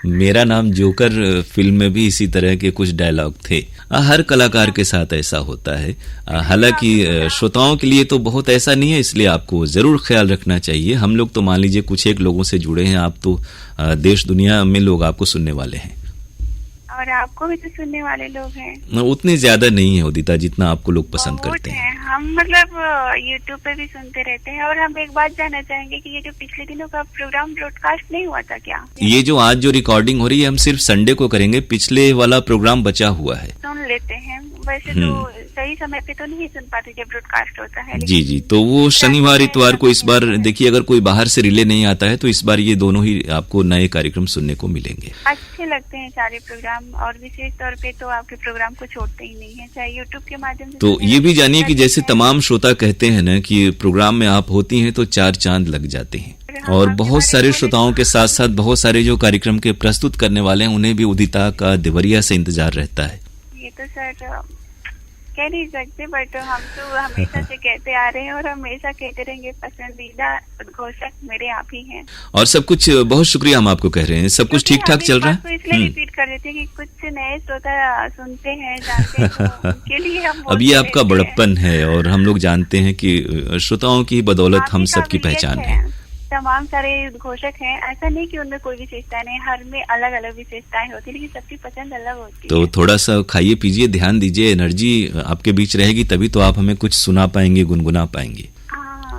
मेरा नाम जोकर फिल्म में भी इसी तरह के कुछ डायलॉग थे। हर कलाकार के साथ ऐसा होता है। हालांकि श्रोताओं के लिए तो बहुत ऐसा नहीं है, इसलिए आपको जरूर ख्याल रखना चाहिए। हम लोग तो मान लीजिए कुछ एक लोगों से जुड़े हैं, आप तो देश दुनिया में लोग आपको सुनने वाले हैं, और आपको भी तो सुनने वाले लोग हैं। उतने ज्यादा नहीं है उदिता, जितना आपको लोग पसंद करते हैं। हम मतलब YouTube पे भी सुनते रहते हैं। और हम एक बात जानना चाहेंगे कि ये जो पिछले दिनों का प्रोग्राम ब्रॉडकास्ट नहीं हुआ था क्या? ये जो आज जो रिकॉर्डिंग हो रही है, हम सिर्फ संडे को करेंगे, पिछले वाला प्रोग्राम बचा हुआ है। सुन लेते हैं, वैसे तो सही समय पे तो नहीं सुन पाते जब ब्रॉडकास्ट होता है। जी जी, तो वो शनिवार इतवार को इस बार देखिए, अगर कोई बाहर से रिले नहीं आता है तो इस बार ये दोनों ही आपको नए कार्यक्रम सुनने को मिलेंगे। अच्छे लगते हैं सारे प्रोग्राम, और विशेष तौर पे तो आपके प्रोग्राम को छोड़ते ही नहीं है, चाहे यूट्यूब के माध्यम से। तो ये भी जानिए कि जैसे तमाम श्रोता कहते हैं ना कि प्रोग्राम में आप होती हैं तो 4 चांद लग जाते हैं, और बहुत सारे श्रोताओं के साथ साथ बहुत सारे जो कार्यक्रम के प्रस्तुत करने वाले हैं, उन्हें भी उदिता का देवरिया से इंतजार रहता है। ये तो सर कह नहीं सकते, बट हम तो हमेशा से कहते आ रहे हैं और हमेशा कहते रहेंगे, पसंदीदा उद्घोषक मेरे आप ही हैं। और सब कुछ बहुत शुक्रिया हम आपको कह रहे हैं, सब कुछ ठीक ठाक चल रहा है। तो इसलिए रिपीट कर देते हैं कि कुछ नए श्रोता सुनते हैं, जानते हैं, तो उनके लिए हम अब ये आपका बड़प्पन है, और हम लोग जानते हैं कि श्रोताओं की बदौलत हम सबकी पहचान है। तमाम सारे उद्घोषक हैं, ऐसा नहीं कि उनमें कोई विशेषता नहीं, हर में अलग अलग विशेषताएं होती है, लेकिन सबकी पसंद अलग होती है। तो थोड़ा सा खाइए पीजिए, ध्यान दीजिए, एनर्जी आपके बीच रहेगी, तभी तो आप हमें कुछ सुना पाएंगे, गुनगुना पाएंगे।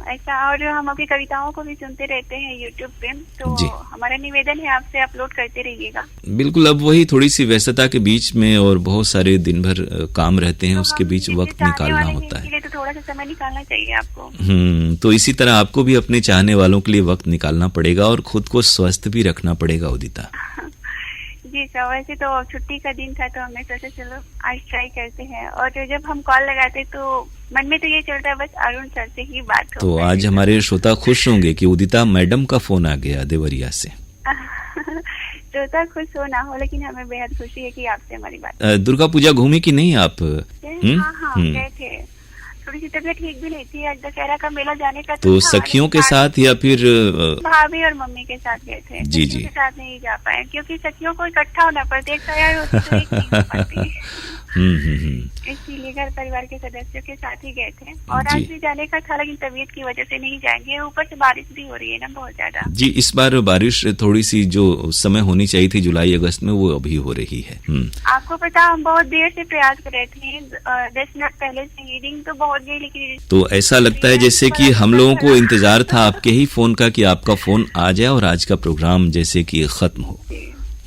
ऐसा, और हम अपनी कविताओं को भी सुनते रहते हैं YouTube पे, तो हमारा निवेदन है आपसे अपलोड करते रहिएगा। बिल्कुल, अब वही थोड़ी सी व्यस्तता के बीच में और बहुत सारे दिन भर काम रहते हैं, तो उसके बीच वक्त निकालना होता है, तो थोड़ा सा समय निकालना चाहिए आपको। तो इसी तरह आपको भी अपने चाहने वालों के लिए वक्त निकालना पड़ेगा, और खुद को स्वस्थ भी रखना पड़ेगा उदिता। जी सर, वैसे तो छुट्टी का दिन था, तो हमने सोचा चलो आज ट्राई करते हैं, और जब हम कॉल लगाते तो मन में तो ये चलता है बस अरुण सर से ही बात हो। तो आज हमारे श्रोता खुश होंगे कि उदिता मैडम का फोन आ गया देवरिया से। श्रोता खुश हो ना हो, लेकिन हमें बेहद खुशी है कि आपसे हमारी बात। दुर्गा पूजा घूमी कि नहीं आप? हाँ, गए थे। थोड़ी सी तबीयत ठीक भी नहीं थी, आज दशहरा का मेला जाने का तो सखियों के साथ या फिर भाभी और मम्मी के साथ गए थे। जी जी, के साथ नहीं जा पाए क्योंकि सखियों को इकट्ठा होना पड़ता है, एक तैयार होती तो एक नहीं हो पाती। इसीलिए घर परिवार के सदस्यों के साथ ही गए थे, और आज भी जाने का था, लेकिन तबीयत की वजह से नहीं जाएंगे, ऊपर से बारिश भी हो रही है ना बहुत ज्यादा। जी, इस बार बारिश थोड़ी सी जो समय होनी चाहिए थी जुलाई अगस्त में, वो अभी हो रही है। आपको पता, हम बहुत देर से प्रयास कर रहे थे, 10 मिनट पहले से रीडिंग तो बहुत गई, लेकिन तो ऐसा लगता है जैसे कि हम लोगों को इंतजार था आपके ही फोन का कि आपका फोन आ जाए और आज का प्रोग्राम जैसे कि खत्म हो।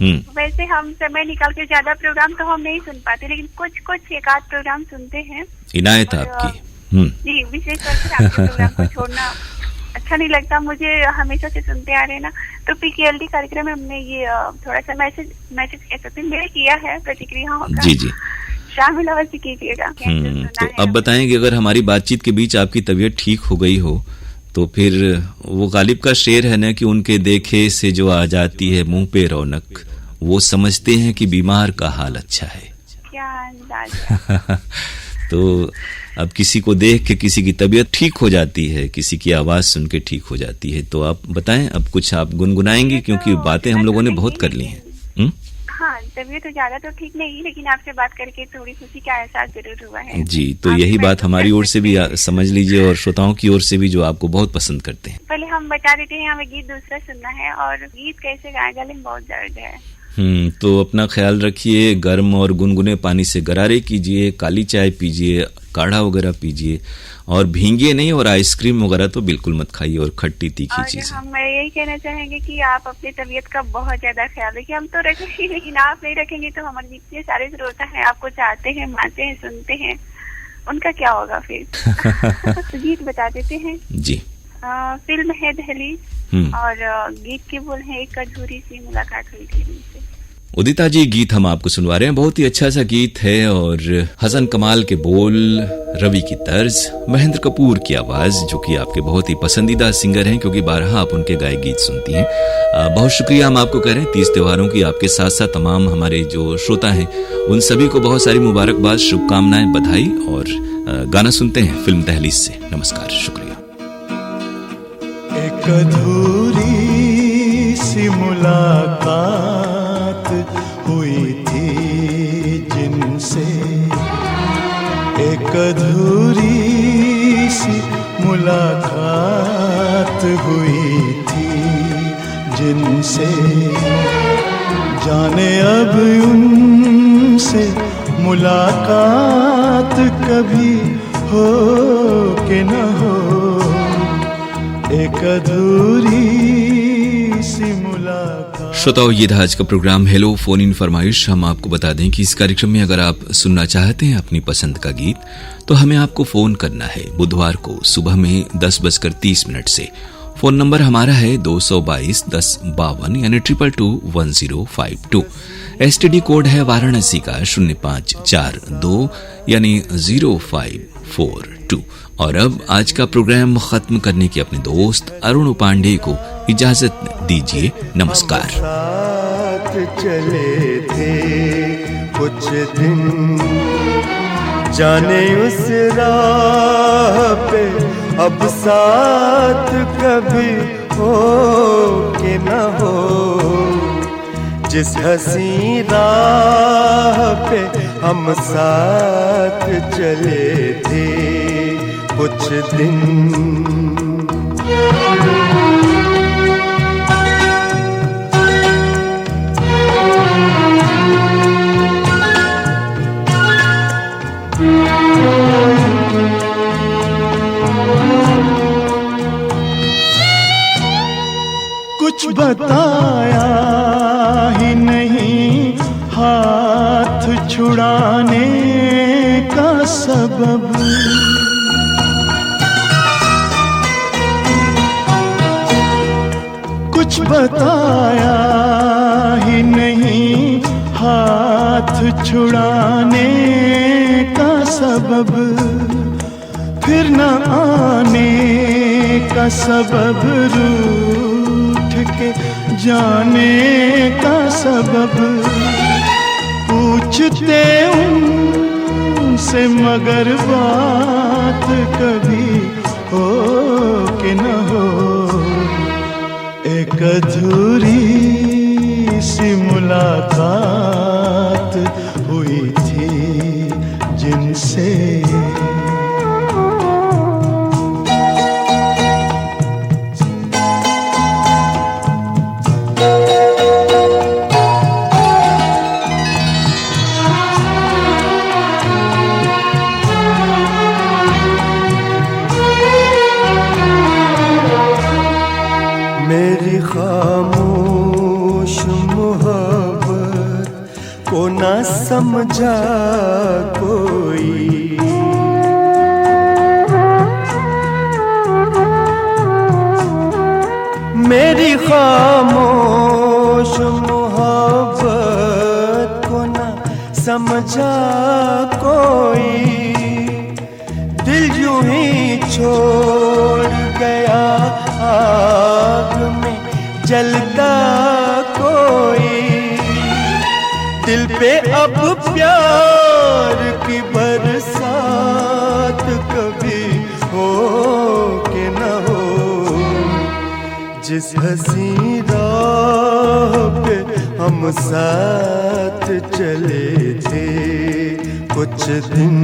वैसे हम समय निकाल के ज्यादा प्रोग्राम तो हम नहीं सुन पाते, लेकिन कुछ एक आध प्रोग्राम सुनते हैं। इनायत आपकी। जी, विशेष तौर से आपके प्रोग्राम को छोड़ना अच्छा नहीं लगता मुझे, हमेशा से सुनते आ रहे हैं ना। तो PKLD कार्यक्रम में हमने ये थोड़ा सा मैसेज कह सकते हैं मेरे किया है, प्रतिक्रिया होगा जी जी शामिल अवश्य कीजिएगा। तो अब बताएंगे, अगर हमारी बातचीत के बीच आपकी तबीयत ठीक हो गई हो तो फिर वो गालिब का शेर है ना कि उनके देखे से जो आ जाती है मुंह पे रौनक, वो समझते हैं कि बीमार का हाल अच्छा है। क्या अंदाजा। तो अब किसी को देख के किसी की तबीयत ठीक हो जाती है, किसी की आवाज सुन के ठीक हो जाती है। तो आप बताएं, अब कुछ आप गुनगुनाएंगे क्योंकि बातें हम लोगों ने बहुत कर ली हैं। हाँ, तबीयत तो ज्यादा तो ठीक नहीं, लेकिन आपसे बात करके थोड़ी खुशी का एहसास जरूर हुआ है। जी, तो यही बात हमारी ओर से भी समझ लीजिए और श्रोताओं की ओर से भी जो आपको बहुत पसंद करते हैं। पहले हम बता देते हैं, हमें गीत दूसरा सुनना है और गीत कैसे गाए, गले में बहुत दर्द है। तो अपना ख्याल रखिए, गर्म और गुनगुने पानी से गरारे कीजिए, काली चाय पीजिए, काढ़ा वगैरह पीजिए और भींगे नहीं, और आइसक्रीम वगैरह तो बिल्कुल मत खाइए और खट्टी तीखी चीजें। हम यही कहना चाहेंगे कि आप अपनी तबीयत का बहुत ज्यादा ख्याल रखिए। हम तो रखेंगे, लेकिन आप नहीं रखेंगे तो हमारे जितने सारे श्रोता हैं, आपको चाहते हैं, मानते हैं, सुनते हैं, उनका क्या होगा फिर। तो गीत बता देते हैं जी। फिल्म है दहलीज और गीत के बोल है एक अधूरी सी मुलाकात हुई थी उनसे। उदिता जी, गीत हम आपको सुनवा रहे हैं, बहुत ही अच्छा सा गीत है और हसन कमाल के बोल, रवि की तर्ज, महेंद्र कपूर की आवाज, जो कि आपके बहुत ही पसंदीदा सिंगर हैं क्योंकि बारहा आप उनके गाए गीत सुनती हैं। बहुत शुक्रिया हम आपको कह रहे हैं 30 त्योहारों की। आपके साथ साथ तमाम हमारे जो श्रोता हैं उन सभी को बहुत सारी मुबारकबाद, शुभकामनाएं, बधाई। और गाना सुनते हैं फिल्म दहलीज से। नमस्कार, शुक्रिया। एक अधूरी सी मुलाकात हुई थी जिनसे, एक अधूरी सी मुलाकात हुई थी जिनसे, जाने अब उनसे मुलाकात कभी हो कि न हो, एक अधूरी सी मुलाकात। श्रोताओ, ये था आज का प्रोग्राम हेलो फोन इन फरमाइश। हम आपको बता दें कि इस कार्यक्रम में अगर आप सुनना चाहते हैं अपनी पसंद का गीत तो हमें आपको फोन करना है बुधवार को सुबह में 10:30 से। फोन नंबर हमारा है 222-1052 यानी 2222-1052। STD कोड है वाराणसी का 0542 यानी 0542। और अब आज का प्रोग्राम खत्म करने की अपने दोस्त अरुण उपांडे को इजाजत दीजिए। नमस्कार। साथ चले थे कुछ दिन, जाने उस राह पे अब साथ कभी हो कि न हो, जिस हंसी राह पे हम साथ चले थे कुछ दिन। कुछ बताया ही नहीं हाथ छुड़ाने का सबब, कुछ बताया ही नहीं हाथ छुड़ाने का सबब, फिर न आने का सबब, रूठ के जाने का सबब, पूछते उनसे मगर बात कभी हो कि न हो, एक अधूरी सी मुलाकात हुई थी जिनसे। मेरी खामोश मोहब्बत को ना समझा कोई, खामोश मोहब्बत को न समझा कोई, दिल यूं ही छोड़ गया आग में जलता कोई। दिल पे अब प्यार की बरसात कभी हो के न हो, जिस हसी राह पे हम साथ चले थे कुछ दिन।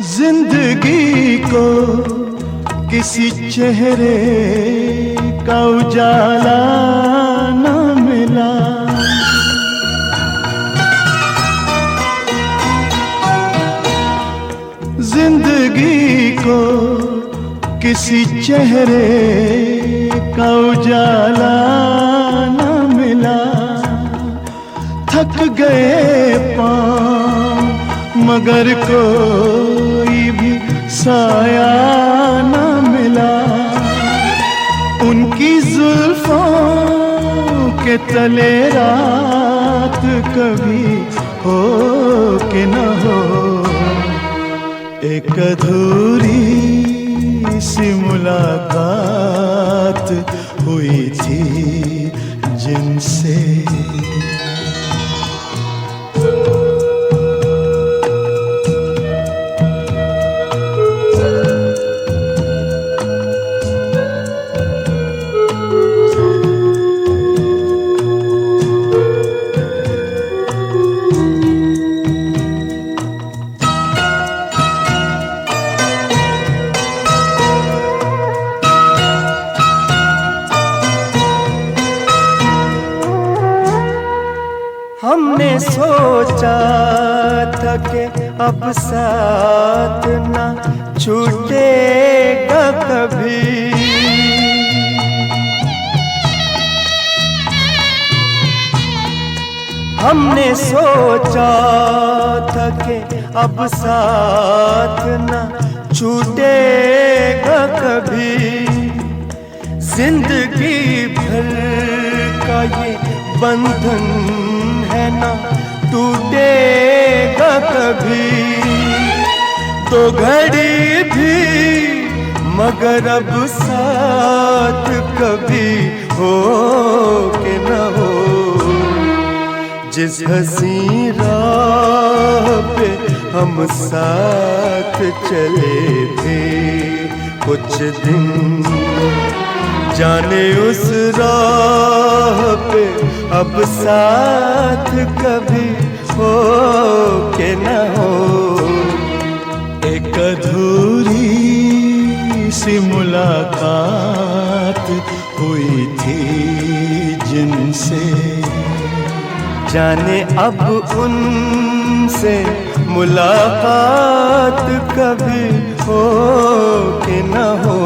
जिंदगी को किसी चेहरे का उजाला न मिला, जिंदगी को किसी चेहरे का उजाला न मिला। थक गए पाँव मगर कोई भी साया न मिला। उनकी जुल्फों के तले रात कभी हो के न हो, एक अधूरी सी मुलाकात हुई थी जिनसे। हमने सोचा था कि अब साथ न छूटेगा कभी, हमने सोचा था कि अब साथ न छूटेगा कभी। जिंदगी भर का ये बंधन है ना टूटेगा कभी। तो घड़ी भी मगर अब साथ कभी हो के न हो, जिस हसी राह पे हम साथ चले थे कुछ दिन। जाने उस राह पे अब साथ कभी हो के न हो, एक अधूरी सी मुलाकात हुई थी जिनसे। जाने अब उनसे मुलाकात कभी हो के न हो।